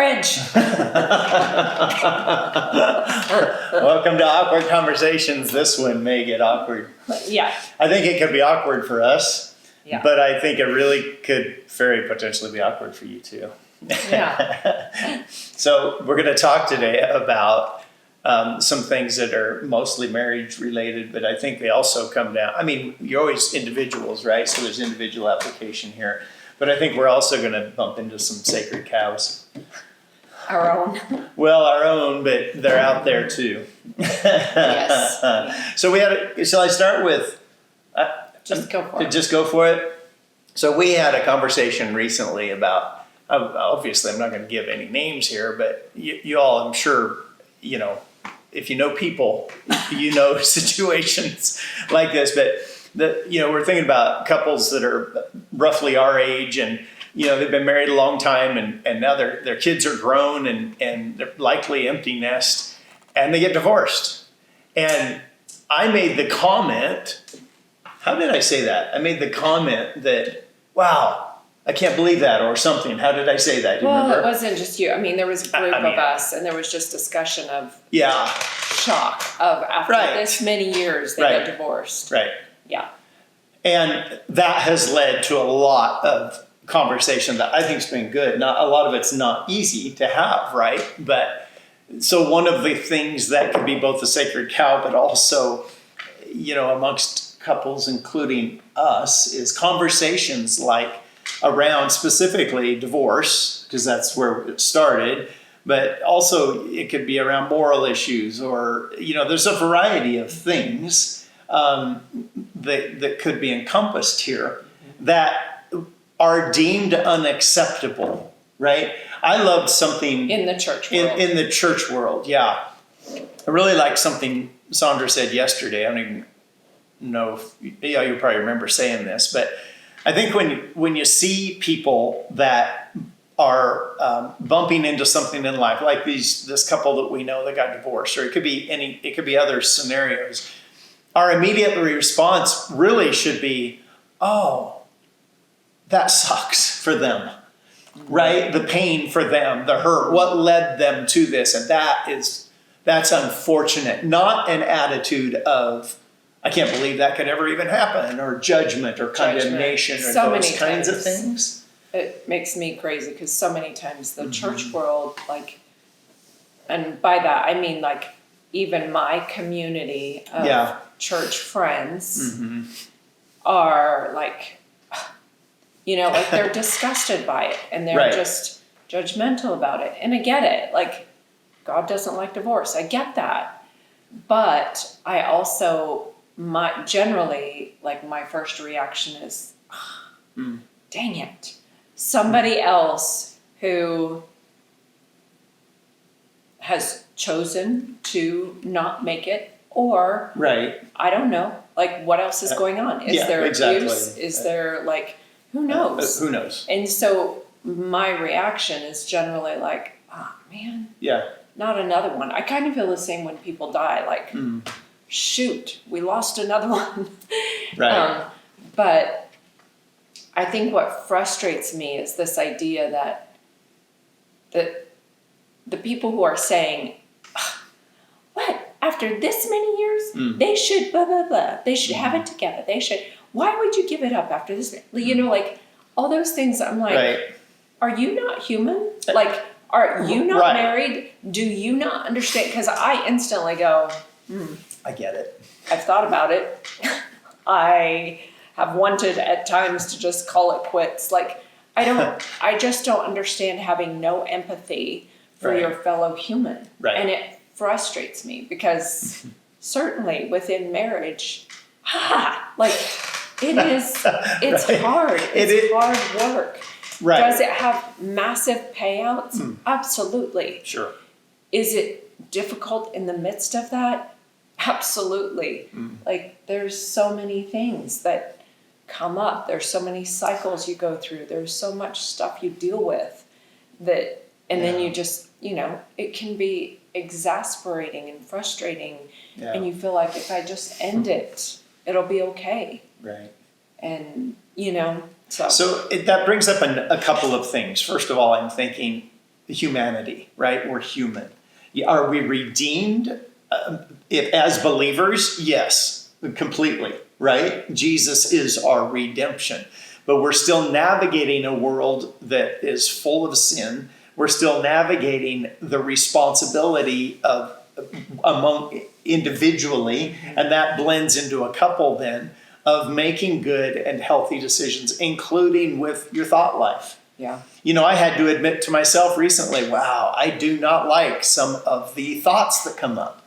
marriage. Welcome to Awkward Conversations. This one may get awkward. Yeah. I think it could be awkward for us, Yeah. but I think it really could very potentially be awkward for you too. Yeah. So we're going to talk today about some things that are mostly marriage related, but I think they also come down. I mean, you're always individuals, right? So there's individual application here. But I think we're also going to bump into some sacred cows. Our own. Well, our own, but they're out there too. Yes. So shall I start with? Just go for it. Just go for it. So we had a conversation recently about. Obviously, I'm not going to give any names here, but you all, I'm sure, if you know people, you know situations like this. But we're thinking about couples that are roughly our age, and they've been married a long time, and now their kids are grown, and they're likely empty nest, and they get divorced. And I made the comment. How did I say that? I made the comment that, wow, I can't believe that, or something. How did I say that? Do you remember? It wasn't just you. I mean, there was a group of us, and there was just discussion of shock of after this many years they got divorced. Right. Yeah. And that has led to a lot of conversation that I think has been good. Not a lot of it's not easy to have, right? But so one of the things that could be both a sacred cow, but also, amongst couples, including us, is conversations like around specifically divorce, because that's where it started, but also it could be around moral issues, or there's a variety of things that could be encompassed here that are deemed unacceptable, right? I loved something in the church world. In the church world, yeah. I really liked something Sandra said yesterday. I don't even know if you probably remember saying this, but I think when you see people that are bumping into something in life, like this couple that we know that got divorced, or it could be other scenarios, our immediate response really should be, oh, that sucks for them, right? The pain for them, the hurt, what led them to this, and that's unfortunate. Not an attitude of, I can't believe that could ever even happen, or judgment or condemnation or those kinds of things. It makes me crazy because so many times the church world, and by that I mean even my community of church friends are they're disgusted by it, and they're just judgmental about it. And I get it. God doesn't like divorce. I get that. But I also, generally, my first reaction is, dang it. Somebody else who has chosen to not make it, or I don't know, what else is going on? Is there abuse? Is there who knows? Who knows? And so my reaction is generally oh man, not another one. I kind of feel the same when people die. Shoot, we lost another one. Right. But I think what frustrates me is this idea that the people who are saying, what, after this many years, they should blah, blah, blah. They should have it together. They should, why would you give it up after this? All those things, I'm are you not human? Are you not married? Do you not understand? Because I instantly go, I get it. I've thought about it. I have wanted at times to just call it quits. I just don't understand having no empathy for your fellow human. Right. And it frustrates me because certainly within marriage, it is, it's hard. It's hard work. Right. Does it have massive payouts? Absolutely. Sure. Is it difficult in the midst of that? Absolutely. There's so many things that come up. There's so many cycles you go through. There's so much stuff you deal with that, and then you just, it can be exasperating and frustrating. Yeah. And you feel like if I just end it, it'll be okay. Right. And, So that brings up a couple of things. First of all, I'm thinking, humanity, right? We're human. Are we redeemed if as believers? Yes, completely, right? Jesus is our redemption. But we're still navigating a world that is full of sin. We're still navigating the responsibility of among individually, and that blends into a couple then of making good and healthy decisions, including with your thought life. Yeah. You know, I had to admit to myself recently, wow, I do not like some of the thoughts that come up,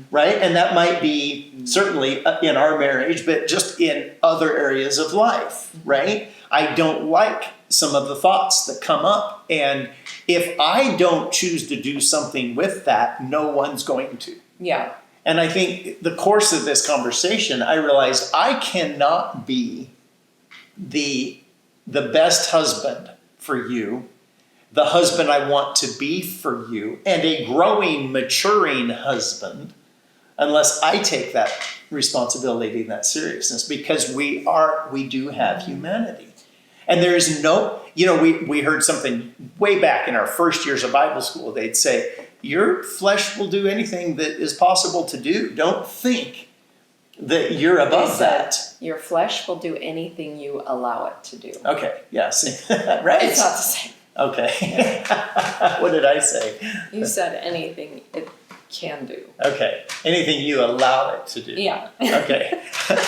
right? And that might be certainly in our marriage, but just in other areas of life, right? I don't like some of the thoughts that come up. And if I don't choose to do something with that, no one's going to. Yeah. And I think the course of this conversation, I realized I cannot be the best husband for you, the husband I want to be for you, and a growing, maturing husband, unless I take that responsibility and that seriousness, because we do have humanity. And there is no, you know, we heard something way back in our first years of Bible school. They'd say, your flesh will do anything that is possible to do. Don't think that you're above that. Your flesh will do anything you allow it to do. Okay, yes, right? It's not the same. Okay. What did I say? You said anything it can do. Okay, anything you allow it to do. Yeah. Okay,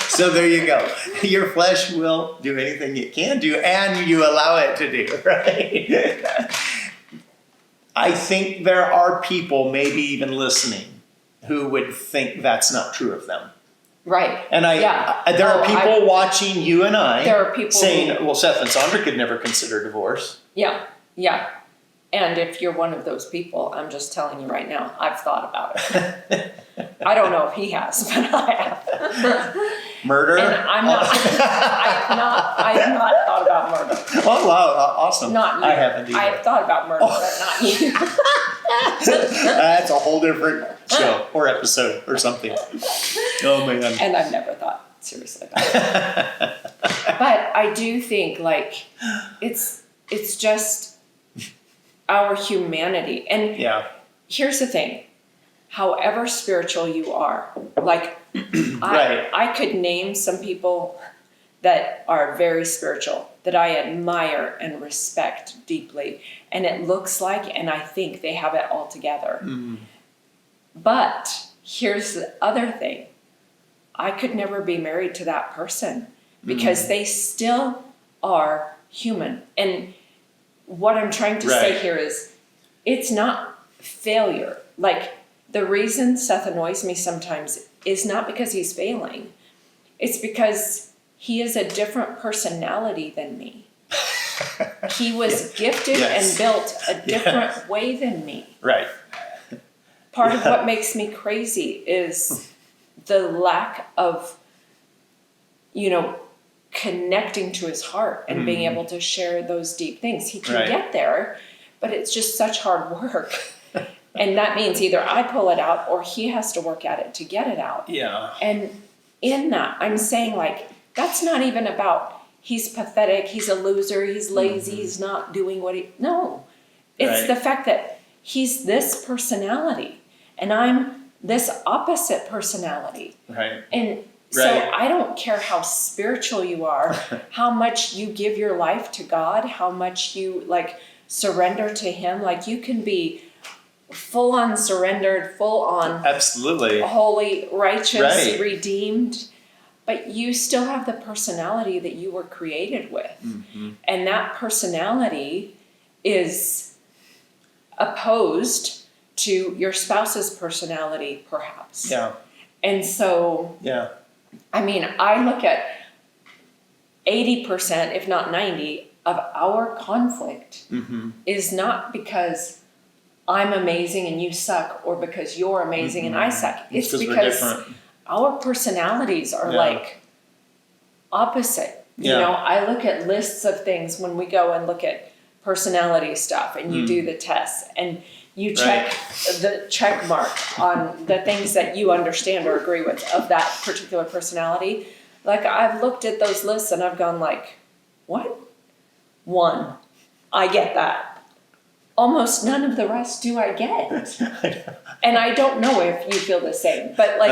so there you go. Your flesh will do anything it can do, and you allow it to do, right? I think there are people, maybe even listening, who would think that's not true of them. Right. And there are people watching you and I there are people saying, well, Seth and Sandra could never consider divorce. Yeah, yeah. And if you're one of those people, I'm just telling you right now, I've thought about it. I don't know if he has, but I have. Murder? And I'm not, I have not thought about murder. Oh, wow, awesome. Not you. I haven't either. I have thought about murder, but not you. That's a whole different show or episode or something. Oh, man. And I've never thought seriously about it. But I do think, like, it's just our humanity. And Yeah. here's the thing. However spiritual you are, like, Right. I could name some people that are very spiritual, that I admire and respect deeply. And it looks like, and I think they have it all together. Mm. But here's the other thing. I could never be married to that person because they still are human. And what I'm trying to say Right. here is it's not failure. Like, the reason Seth annoys me sometimes is not because he's failing. It's because he is a different personality than me. He was gifted Yes. and built a different way than me. Right. Part of what makes me crazy is the lack of, connecting to his heart and being able to share those deep things. He can Right. get there, but it's just such hard work. And that means either I pull it out or he has to work at it to get it out. Yeah. And in that, I'm saying, like, that's not even about he's pathetic, he's a loser, he's lazy, he's not doing what he... No. It's Right. the fact that he's this personality and I'm this opposite personality. Right. And so Right. I don't care how spiritual you are, how much you give your life to God, how much you, like, surrender to Him. Like, you can be full on surrendered, full on Absolutely. holy, righteous, Right. redeemed, but you still have the personality that you were created with. And that personality is opposed to your spouse's personality, perhaps. Yeah. And so, Yeah. I mean, I look at 80%, if not 90%, of our conflict is not because I'm amazing and you suck, or because you're amazing and I suck. It's we're because different. our personalities are Yeah. like opposite. Yeah. You know, I look at lists of things when we go and look at personality stuff and you do the tests and you check the check mark on the things that you understand or agree with of that particular personality. Like, I've looked at those lists and I've gone like, what? 1, I get that. almost none of the rest do I get. And I don't know if you feel the same, but like,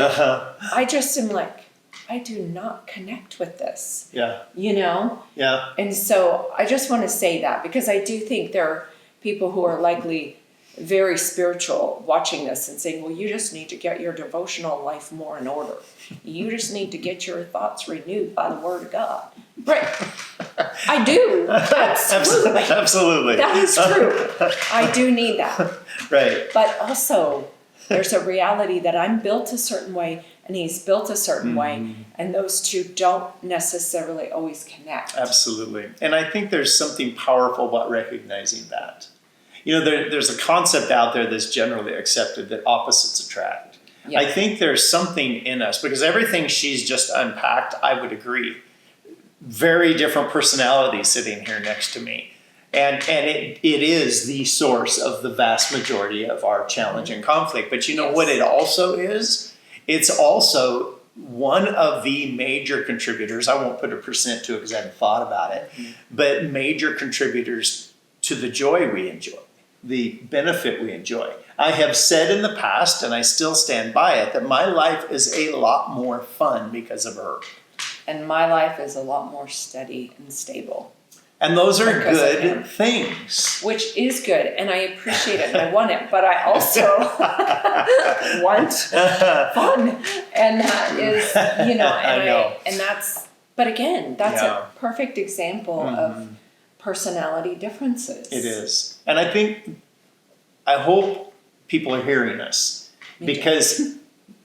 I just am like, I do not connect with this, Yeah. you know? Yeah. And so I just want to say that because I do think there are people who are likely very spiritual watching this and saying, well, you just need to get your devotional life more in order. You just need to get your thoughts renewed by the word of God. Right. I do. Absolutely. Absolutely. That is true. I do need that. Right. But also, there's a reality that I'm built a certain way and he's built a certain way, and those two don't necessarily always connect. Absolutely. And I think there's something powerful about recognizing that. You know, there's a concept out there that's generally accepted that opposites attract. Yeah. I think there's something in us, because everything she's just unpacked, I would agree. Very different personalities sitting here next to me. And it is the source of the vast majority of our challenge and conflict. But you know Yes. what it also is? It's also one of the major contributors, I won't put a percent to it because I haven't thought about it, but major contributors to the joy we enjoy, the benefit we enjoy. I have said in the past, and I still stand by it, that my life is a lot more fun because of her. And my life is a lot more steady and stable, And those are Because of him. good things. which is good, and I appreciate it, and I want it, but I also want fun, and that is, you know, and I know. and that's, but again, that's Yeah. a perfect example of personality differences. It is. And I hope people are hearing us, Me too. because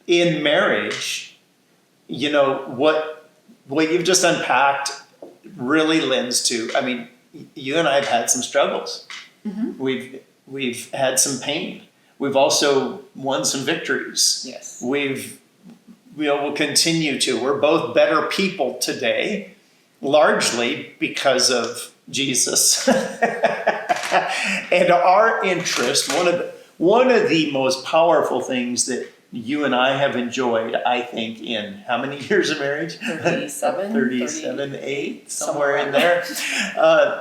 in marriage, you know, what you've just unpacked really lends to, I mean, you and I have had some struggles. We've had some pain. We've also won some victories. Yes. We'll continue to. We're both better people today, largely because of Jesus. And our interest, one of the most powerful things that you and I have enjoyed, I think, in how many years of marriage? 37, 37, 8, somewhere in there.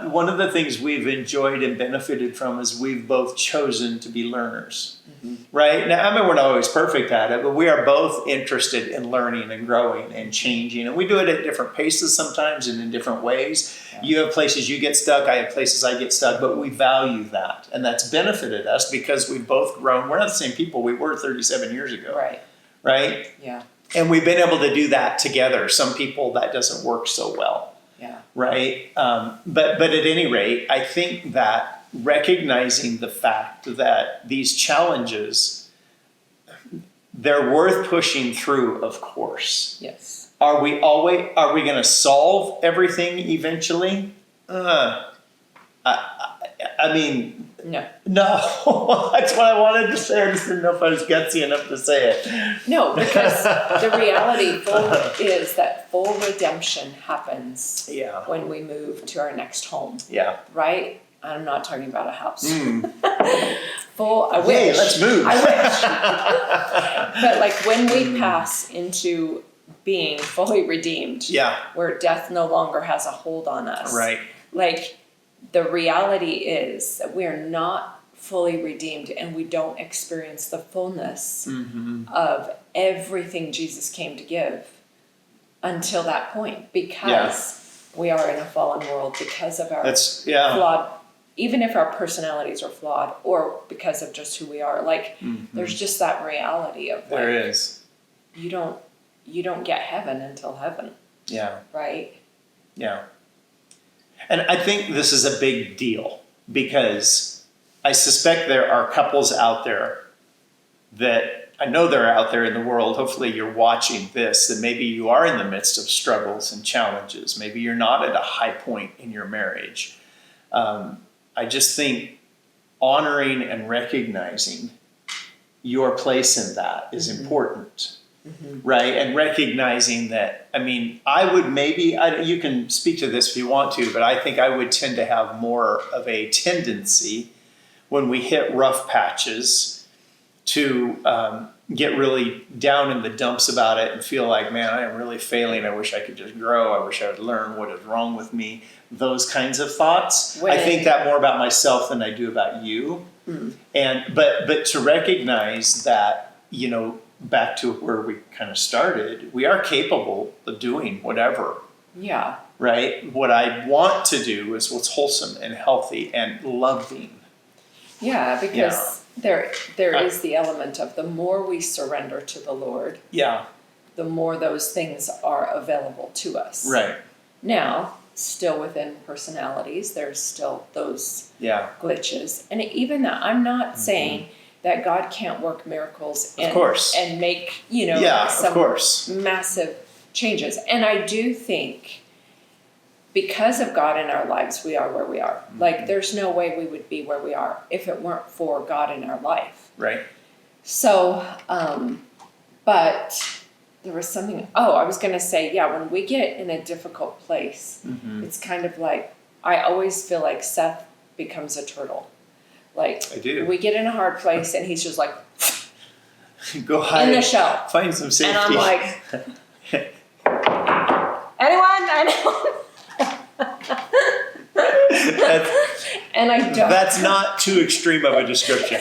One of the things we've enjoyed and benefited from is we've both chosen to be learners. Right? Now, I mean, we're not always perfect at it, but we are both interested in learning and growing and changing. And we do it at different paces sometimes and in different ways. Yeah. You have places you get stuck, I have places I get stuck, but we value that. And that's benefited us because we've both grown. We're not the same people we were 37 years ago. Right. Right? Yeah. And we've been able to do that together. Some people that doesn't work so well. Yeah. Right? But at any rate, I think that recognizing the fact that these challenges, they're worth pushing through, of course. Yes. Are we going to solve everything eventually? I mean, No. no. That's what I wanted to say. I just didn't know if I was gutsy enough to say it. No, because the reality is that full redemption happens Yeah. when we move to our next home, Yeah. right? I'm not talking about a house. Mm. I Hey, wish. let's move. I wish. But like when we pass into being fully redeemed, Yeah. where death no longer has a hold on us. Right. Like the reality is that we are not fully redeemed and we don't experience the fullness of everything Jesus came to give until that point, because we are in a fallen world, because of our flawed, even if our personalities are flawed, or because of just who we are. Like there's just that reality of like, There is. you don't get heaven until heaven, Yeah. right? Yeah. And I think this is a big deal because I suspect there are couples out there that I know they're out there in the world. Hopefully you're watching this, that maybe you are in the midst of struggles and challenges. Maybe you're not at a high point in your marriage. I just think honoring and recognizing your place in that is important. Right? And recognizing that, I mean, I would maybe, you can speak to this if you want to, but I think I would tend to have more of a tendency when we hit rough patches to get really down in the dumps about it and feel like, man, I am really failing. I wish I could just grow. I wish I would learn what is wrong with me. Those kinds of thoughts. I think that more about myself than I do about you. And but to recognize that, you know, back to where we kind of started, we are capable of doing whatever. Yeah. Right? What I want to do is what's wholesome and healthy and loving. Yeah, because there is the element of the more we surrender to the Lord, Yeah. the more those things are available to us. Right. Now, still within personalities, there's still those Yeah. glitches. And even that, I'm not saying that God can't work miracles Of course. and make, you know, Yeah, of some course. massive changes. And I do think because of God in our lives, we are where we are. Like, there's no way we would be where we are if it weren't for God in our life. Right. So, but there was something, I was going to say, when we get in a difficult place, it's kind of like, I always feel like Seth becomes a turtle. Like, I do. We get in a hard place and he's just like, Go hide. in the shell. Find some safety. And I'm like, anyone? I know. And I don't. That's not too extreme of a description.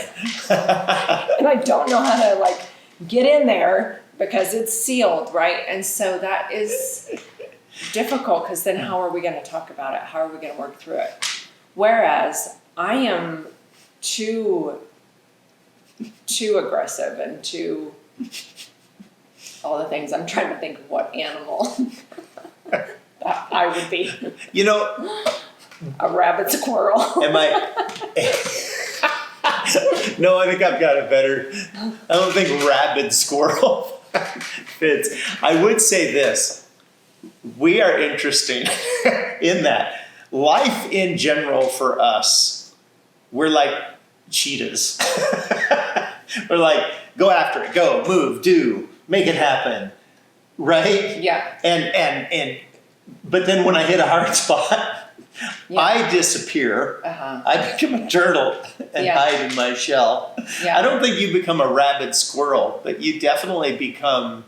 And I don't know how to like get in there because it's sealed, right? And so that is difficult because then how are we going to talk about it? How are we going to work through it? Whereas I am too aggressive and too all the things. I'm trying to think of what animal I would be. You know, A rabbit squirrel. am I? No, I think I've got it better. I don't think rabid squirrel fits. I would say this. We are interesting in that life in general for us, we're like cheetahs. We're like, go after it, go, move, do, make it happen. Right? Yeah. And but then when I hit a hard spot, Yeah. I disappear. Uh-huh. I become a turtle and Yeah. hide in my shell. Yeah. I don't think you become a rabid squirrel, but you definitely become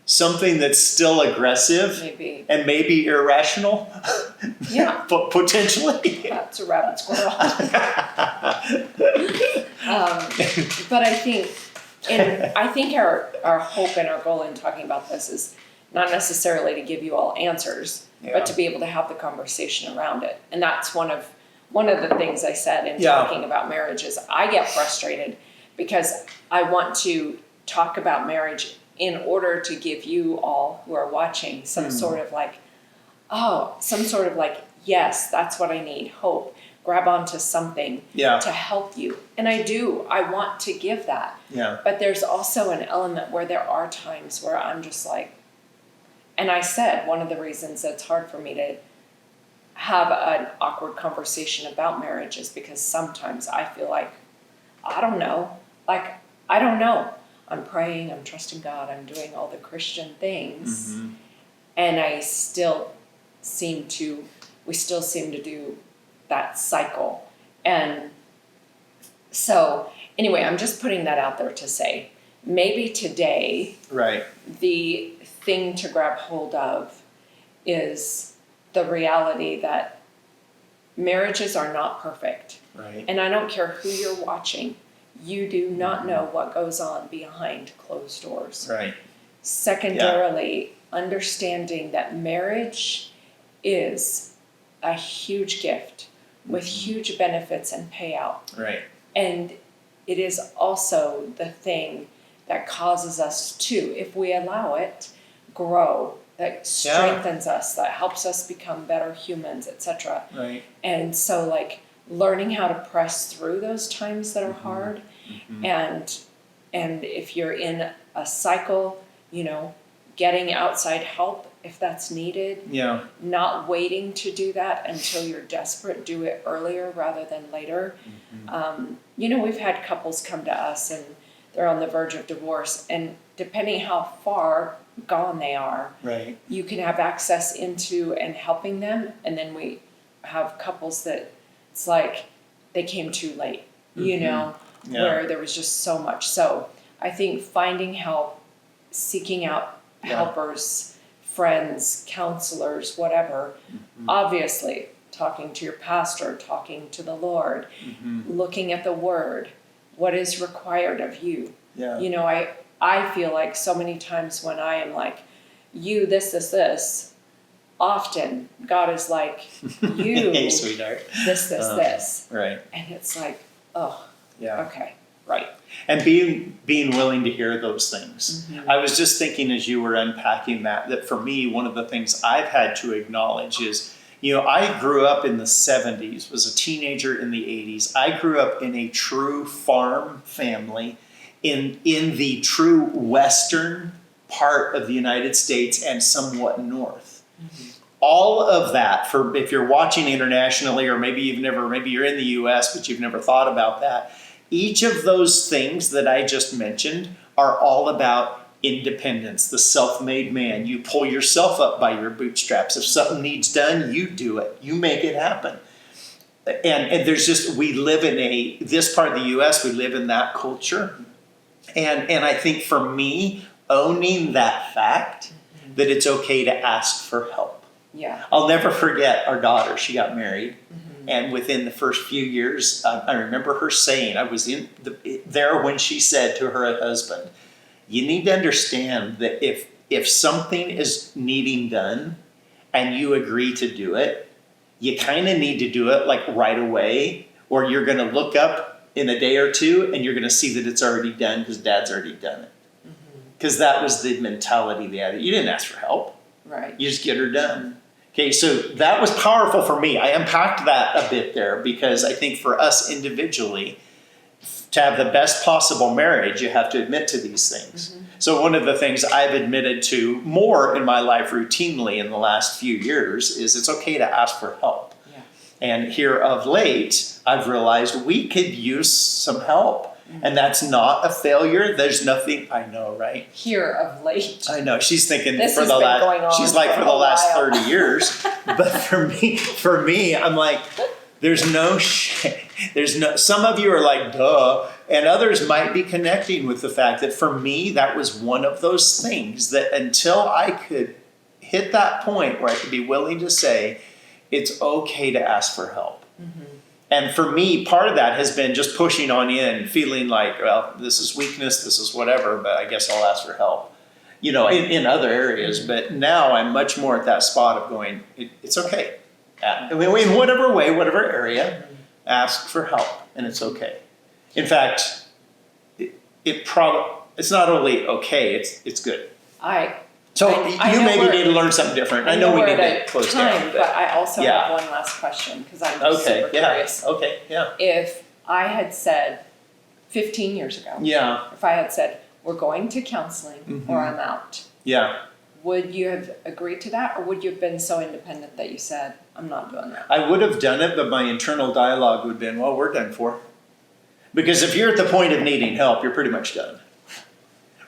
something that's still aggressive Maybe. and maybe irrational. Yeah. But potentially. That's a rabbit squirrel. But I think our hope and our goal in talking about this is not necessarily to give you all answers, but to be able to have the conversation around it. And that's one of the things I said in talking about marriage is I get frustrated because I want to talk about marriage in order to give you all who are watching some sort of like, yes, that's what I need, hope. Grab onto something to help you. And I want to give that. Yeah. But there's also an element where there are times where I'm just like, and I said one of the reasons that it's hard for me to have an awkward conversation about marriage is because sometimes I feel like, I don't know. I'm praying, I'm trusting God, I'm doing all the Christian things. And we still seem to do that cycle. And so anyway, I'm just putting that out there to say, maybe today, Right. the thing to grab hold of is the reality that marriages are not perfect. Right. And I don't care who you're watching, you do not know what goes on behind closed doors. Right. Secondarily, understanding that marriage is a huge gift with huge benefits and payout. Right. And it is also the thing that causes us to, if we allow it, grow, that strengthens us, that helps us become better humans, etc. Right. And so like learning how to press through those times that are hard and if you're in a cycle, getting outside help if that's needed. Yeah. Not waiting to do that until you're desperate, do it earlier rather than later. We've had couples come to us and they're on the verge of divorce, and depending how far gone they are, Right. you can have access into and helping them. And then we have couples that it's like they came too late, Yeah. where there was just so much. So I think finding help, seeking out Yeah. helpers, friends, counselors, whatever, obviously talking to your pastor, talking to the Lord, looking at the word, what is required of you. Yeah. You know, I feel like so many times when I am like, you, this, often God is like, you, Hey, sweetheart. this. Right. And it's like, oh, Yeah. okay, right. And being willing to hear those things. Mhm. I was just thinking as you were unpacking that for me, one of the things I've had to acknowledge is, you know, I grew up in the 70s, was a teenager in the 80s. I grew up in a true farm family in the true western part of the United States and somewhat north. All of that, for if you're watching internationally, or maybe you're in the US, but you've never thought about that. Each of those things that I just mentioned are all about independence, the self-made man. You pull yourself up by your bootstraps. If something needs done, you do it. You make it happen. And there's just, we live in this part of the US, we live in that culture. And I think for me, owning that fact that it's okay to ask for help. Yeah. I'll never forget our daughter. She got married. And within the first few years, I remember her saying, I was there when she said to her husband, you need to understand that if something is needing done and you agree to do it, you kind of need to do it like right away, or you're going to look up in a day or two and you're going to see that it's already done because Dad's already done it. Because that was the mentality they had. You didn't ask for help. Right. You just get her done. Okay, so that was powerful for me. I unpacked that a bit there because I think for us individually, to have the best possible marriage, you have to admit to these things. So one of the things I've admitted to more in my life routinely in the last few years is it's okay to ask for help. Yeah. And here of late, I've realized we could use some help. And that's not a failure. There's nothing, I know, right? Here of late. I know. She's thinking This for has the been last, going on she's like for for the a last while. 30 years. But for me, I'm like, there's no some of you are like, duh. And others might be connecting with the fact that for me, that was one of those things that until I could hit that point where I could be willing to say, it's okay to ask for help. And for me, part of that has been just pushing on in, feeling like, well, this is weakness, this is whatever, but I guess I'll ask for help, you know, in other areas. But now I'm much more at that spot of going, it's okay. I mean, in whatever way, whatever area, ask for help, and it's okay. In fact, it's not only okay, it's good. So I you know maybe we're- need to learn something different. I know we we're need at to close time, down. but I also Yeah. have one last question because I'm just Okay, super yeah, curious. okay, yeah. If I had said 15 years ago, Yeah, if I had said, we're going to counseling or I'm out, yeah. would you have agreed to that, or would you have been so independent that you said, I'm not doing that? I would have done it, but my internal dialogue would have been, well, we're done for. Because if you're at the point of needing help, you're pretty much done.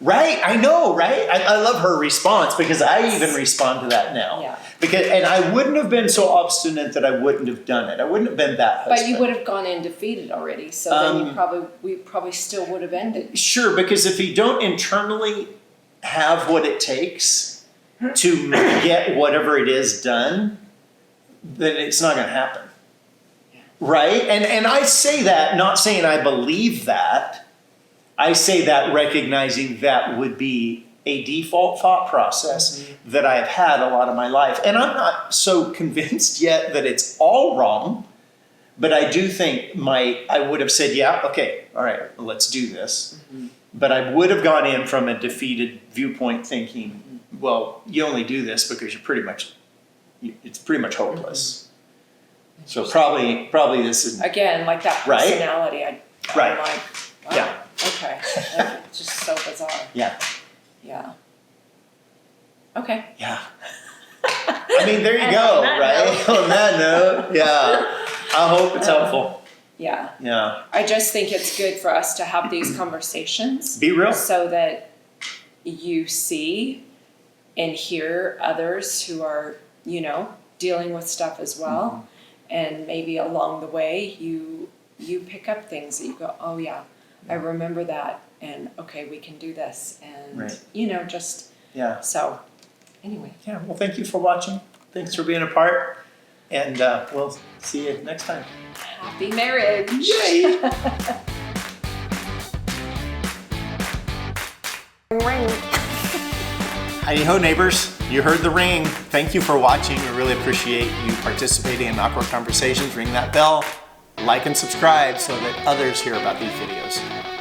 Right? I know, right? I love her response because I even respond to that now. Yeah. And I wouldn't have been so obstinate that I wouldn't have done it. I wouldn't have been that husband. But you would have gone in defeated already, so then we probably still would have ended. Sure, because if you don't internally have what it takes to get whatever it is done, then it's not going to happen. Right? And I say that, not saying I believe that. I say that recognizing that would be a default thought process that I have had a lot of my life. And I'm not so convinced yet that it's all wrong, but I do think I would have said, yeah, okay, all right, let's do this. But I would have gone in from a defeated viewpoint thinking, well, you only do this because it's pretty much hopeless. So probably this is Again, like that Right? personality, I'm Right. like, wow, Yeah. okay, that's just so bizarre. Yeah. Yeah. Okay. Yeah. I mean, there you And go, on that right? note. On that note, yeah. I hope it's helpful. Yeah. Yeah. I just think it's good for us to have these conversations Be real. so that you see and hear others who are, dealing with stuff as well. And maybe along the way you pick up things that you go, oh yeah, I remember that, and okay, we can do this, and Right. just Yeah. so. Anyway, Yeah. Well, thank you for watching. Thanks for being a part. And we'll see you next time. happy marriage. Yay! Ring. Howdy ho, neighbors. You heard the ring. Thank you for watching. We really appreciate you participating in Awkward Conversations. Ring that bell, like and subscribe so that others hear about these videos.